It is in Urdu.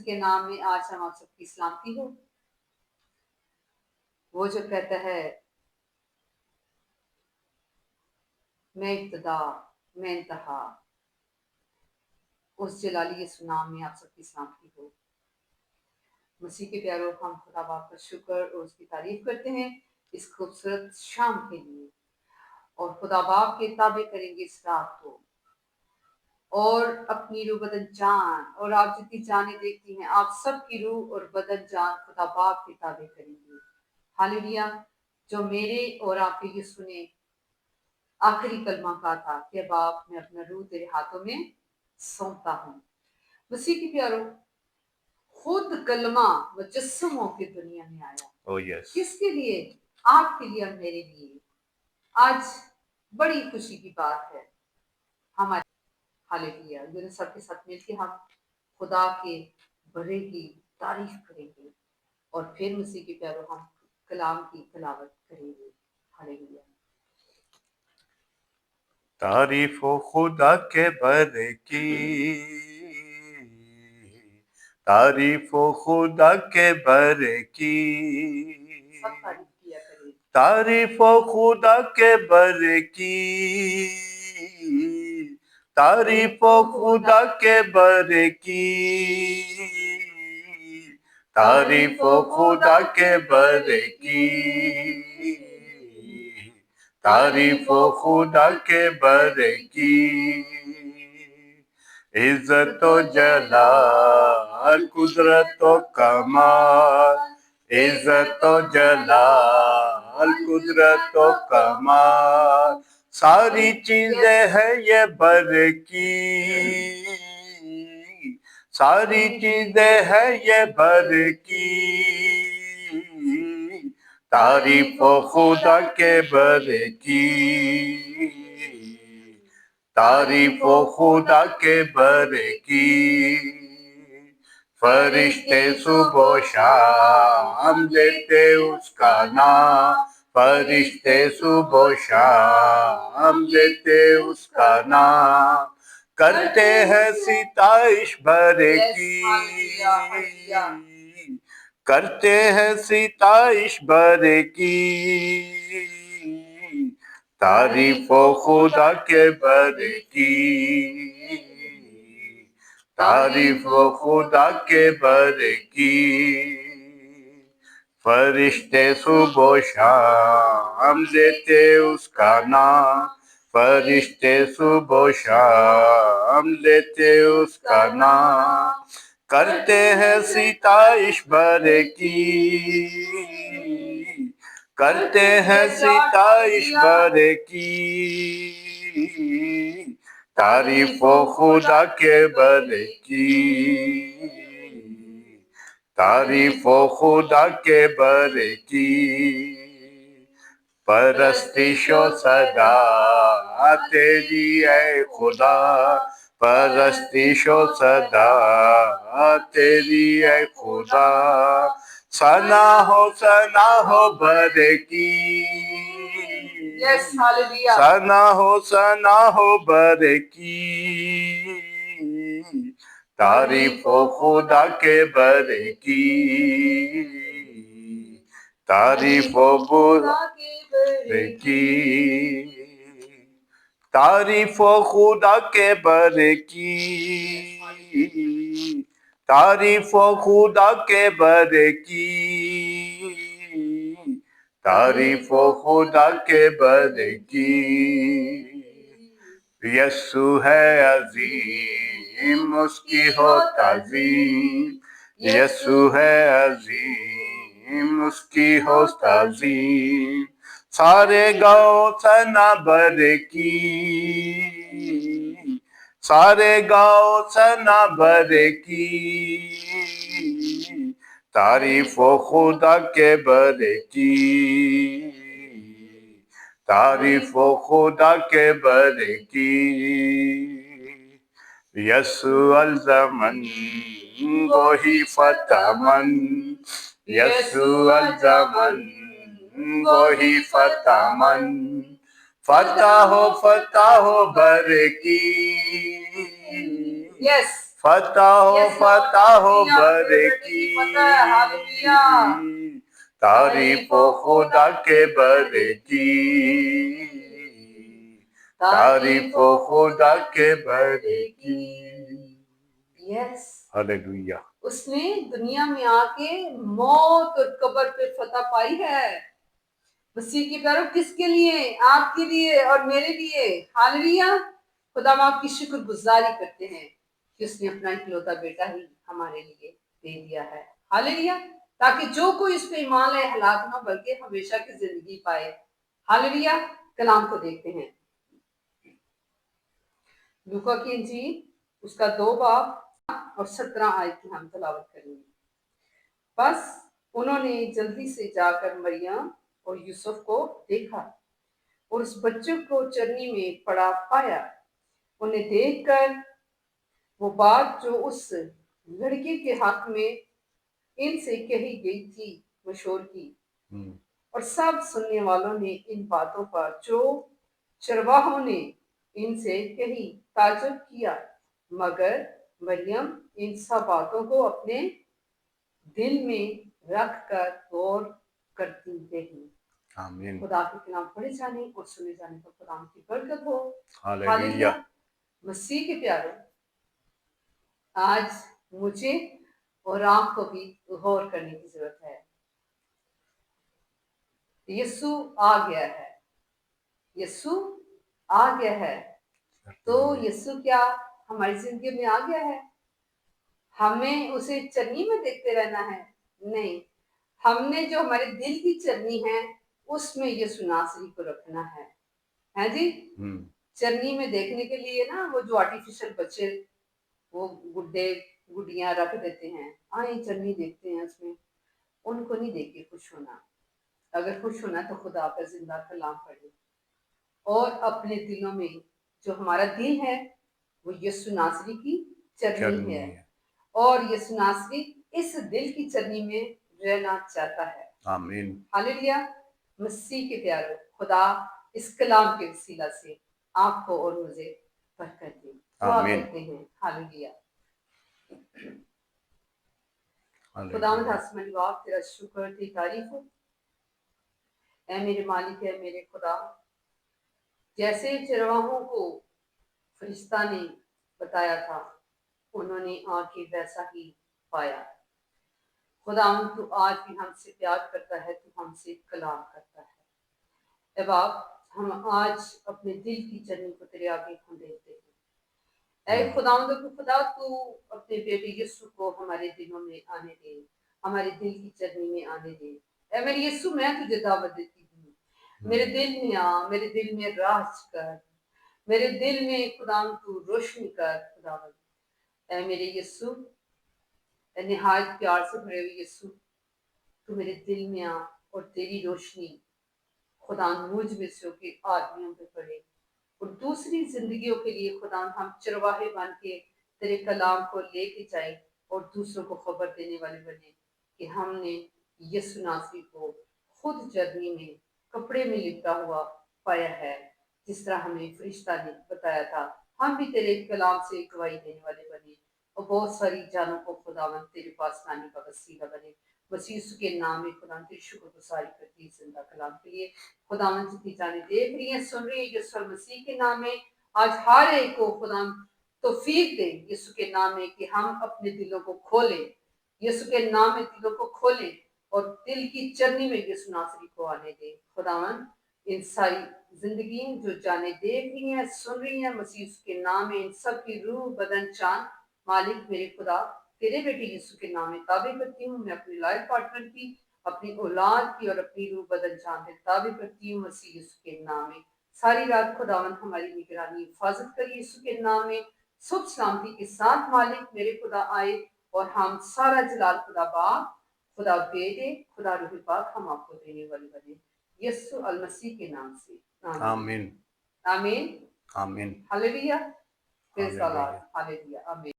کے نام میں آج ہم آپ سب کی سلامتی ہو۔ وہ جو کہتا ہے میں ابتدا میں انتہا، اس جلالی یسوع نام میں آپ سب کی سلامتی ہو۔ مسیح کے پیاروں، ہم خدا باپ کا شکر اور اس کی تعریف کرتے ہیں اس خوبصورت شام کے لیے، اور خدا باپ کے تابع کریں گے اس رات کو، اور اپنی روح بدن جان، اور آپ جتنی جانیں دیکھتی ہیں آپ سب کی روح اور بدن جان خدا باپ کے تابع کریں گے۔ ہاللویا۔ جو میرے اور آپ کے یسوع نے آخری کلمہ کہا تھا کہ باپ میں اپنا روح تیرے ہاتھوں میں سونپتا ہوں۔ مسیح کے پیاروں، خود کلمہ مجسم ہو کے دنیا میں آیا۔ کس کے لیے؟ آپ کے لیے اور میرے لیے۔ آج بڑی خوشی کی بات ہے ہمارے۔ ہاللویا۔ یونس سب کے ساتھ مل کے ہم خدا کے بڑے کی تعریف کریں گے، اور پھر مسیح کے پیاروں ہم کلام کی تلاوت کریں گے۔ ہاللویا۔ تعریف ہو خدا کے بارے کی، تعریف ہو خدا کے بارے کی، سب تعریف کیا کریں۔ تعریف ہو خدا کے بارے کی، تعریف ہو خدا کے بارے کی، تعریف ہو خدا کے بارے کی، تعریف ہو خدا کے بارے کی، عزت و جلال قدرت و کمال، عزت و جلال قدرت و کمال، ساری چیزیں ہیں یہ بر کی، ساری چیزیں ہیں یہ بر کی، تعریف و خدا کے بر کی، تعریف و خدا کے بر کی، فرشتے صبح و شام دیتے اس کا نام، فرشتے صبح و شام دیتے اس کا نام، کرتے ہیں ستائش بر کی، کرتے ہیں ستائش بر کی، تعریف و خدا کے بر کی، تعریف و خدا کے بر کی، فرشتے صبح و شام دیتے اس کا نام، فرشتے صبح و شام لیتے اس کا نام، کرتے ہیں ستائش بر کی، کرتے ہیں ستائش بر کی، تعریف و خدا کے بر کی، تعریف و خدا کے بر کی، پرستش و صدا تیری اے خدا، پرستش و صدا تیری اے خدا، ثنا ہو بر کی، ثنا ہو بر کی، تعریف و خدا کے بر کی، تعریف و خدا کے بر کی، تعریف و خدا کے بر کی، تعریف و خدا کے بر کی، تعریف و خدا کے بر کی، یسوع ہے عظیم اس کی ہو تعظیم، یسوع ہے عظیم اس کی ہو تعظیم، سارے گاؤں ثنا بر کی، سارے گاؤں ثنا بر کی، تعریف و خدا کے بر کی، تعریف و خدا کے بر کی، یسوع الزمن وہی فتح من، یسوع الزمن وہی فتح من، فتح ہو بر کی، فتح ہو Yes, Lord. فتح ہو Hallelujah. بر میرے بیٹے کی فتح ہے. Hallelujah. تعریف و خدا کے بر کی تعریف و خدا کے بر کی. Yes. ہلیلویا. اس نے دنیا میں آ کے موت اور قبر پہ فتح پائی ہے. مسیح کے پیارو کس کے لیے؟ آپ کے لیے اور میرے لیے. ہاللویا. خدا ہم آپ کی شکر گزاری کرتے ہیں کہ اس نے اپنا اکلوتا بیٹا ہی ہمارے لیے دے دیا ہے. ہاللویا. تاکہ جو کوئی اس پہ ایمان لائے ہلاک نہ بلکہ ہمیشہ کی زندگی پائے. ہاللویا. کلام کو دیکھتے ہیں. لوکا کی انجیل اس کا 2 باب اور 17 آیت کی ہم تلاوت کریں گے. بس انہوں نے جلدی سے جا کر مریم اور یوسف کو دیکھا اور اس بچے کو چرنی میں پڑا پایا. انہیں دیکھ کر وہ بات جو اس لڑکے کے حق میں ان سے کہی گئی تھی مشہور کی، اور سب سننے والوں نے ان باتوں پر جو چرواہوں نے ان سے کہی تعجب کیا، مگر مریم ان سب باتوں کو اپنے دل میں رکھ کر غور کرتی رہی. آمین. خدا کے کلام پڑھے جانے اور سنے جانے پر خدا کی برکت ہو. ہلیلویا. مسیح کے پیارو، آج مجھے اور آپ کو بھی غور کرنے کی ضرورت ہے. یسوع آ گیا ہے. یسوع آ گیا ہے. تو یسوع کیا ہماری زندگی میں آ گیا ہے؟ ہمیں اسے چرنی میں دیکھتے رہنا ہے؟ نہیں. ہم نے جو ہمارے دل کی چرنی ہے اس میں یسوع ناصری کو رکھنا ہے. ہے جی. چرنی میں دیکھنے کے لیے نا وہ جو آرٹیفیشل بچے وہ گڈے گڈیاں رکھ دیتے ہیں، آئیں چرنی دیکھتے ہیں، اس میں ان کو نہیں دیکھ کے خوش ہونا. اگر خوش ہونا تو خدا کا زندہ کلام پڑھے اور اپنے دلوں میں جو ہمارا دل ہے وہ یسوع ناصری کی چرنی ہے، اور یسوع ناصری اس دل کی چرنی میں رہنا چاہتا ہے. آمین. ہاللویا. مسیح کے پیارو، خدا اس کلام کے وسیلہ سے آپ کو اور مجھے برکت دے. دعا کرتے ہیں. ہاللویا. خداوند آسمانی باپ، تیرا شکر تیری تعریف ہو. اے میرے مالک، ہے میرے خدا، جیسے چرواہوں کو فرشتہ نے بتایا تھا انہوں نے آ کے ویسا ہی پایا. خداوند تو آج بھی ہم سے پیار کرتا ہے، تو ہم سے کلام کرتا ہے. اے باپ، ہم آج اپنے دل کی چرنی کو تیرے آگے کھنڈیرتے ہیں. اے خداوند کو خدا، تو اپنے بیٹے یسوع کو ہمارے دلوں میں آنے دے، ہمارے دل کی چرنی میں آنے دے. اے میرے یسوع، میں تجھے دعوت دیتی ہوں، میرے دل میں آ، میرے دل میں راج کر، میرے دل میں خداوند تو روشنی کر. خداوند اے میرے یسوع، اے نہایت پیار سے بھرے ہوئے یسوع، تو میرے دل میں آ اور تیری روشنی خدا مجھ میں سے ہو کے آدمیوں پہ پڑے، اور دوسری زندگیوں کے لیے خدا ہم چرواہے بن کے تیرے کلام کو لے کے جائیں اور دوسروں کو خبر دینے والے بنے کہ ہم نے یسوع ناصری کو خود چرنی میں کپڑے میں لپٹا ہوا پایا ہے، جس طرح ہمیں فرشتہ نے بتایا تھا. ہم بھی تیرے کلام سے گواہی دینے والے بنے اور بہت ساری جانوں کو خداوند تیرے پاس لانے کا وسیلہ بنے. مسیح یسوع کے نام میں خدا تیری شکر گزاری کرتی ہے زندہ کلام کے لیے. خداوند جتنی جانیں دیکھ رہی ہیں، سن رہی ہیں، یسوع مسیح کے نام میں آج ہر ایک کو خدا توفیق دے یسوع کے نام میں کہ ہم اپنے دلوں کو کھولیں، یسوع کے نام میں دلوں کو کھولیں اور دل کی چرنی میں یسوع ناصری کو آنے دے. خداوند ان ساری زندگی جو جانے دیکھ رہی ہیں، سن رہی ہیں، مسیح یسوع کے نام میں ان سب کی روح بدن چاند مالک میرے خدا تیرے بیٹے یسوع کے نام میں تابع کرتی ہوں. میں اپنی لائف پارٹنر کی، اپنی اولاد کی اور اپنی روح بدن جان میں تابع کرتی ہوں مسیح یسوع کے نام میں. ساری رات خداوند ہماری نگرانی حفاظت کری یسوع کے نام میں. سکھ سلامتی کے ساتھ مالک میرے خدا آئے اور ہم سارا جلال خدا باپ، خدا بیٹے، خدا روح پاک ہم آپ کو دینے والے بنے یسوع المسیح کے نام سے. آمین. آمین. آمین. ہاللویا. ہاللویا. ہاللویا. آمین.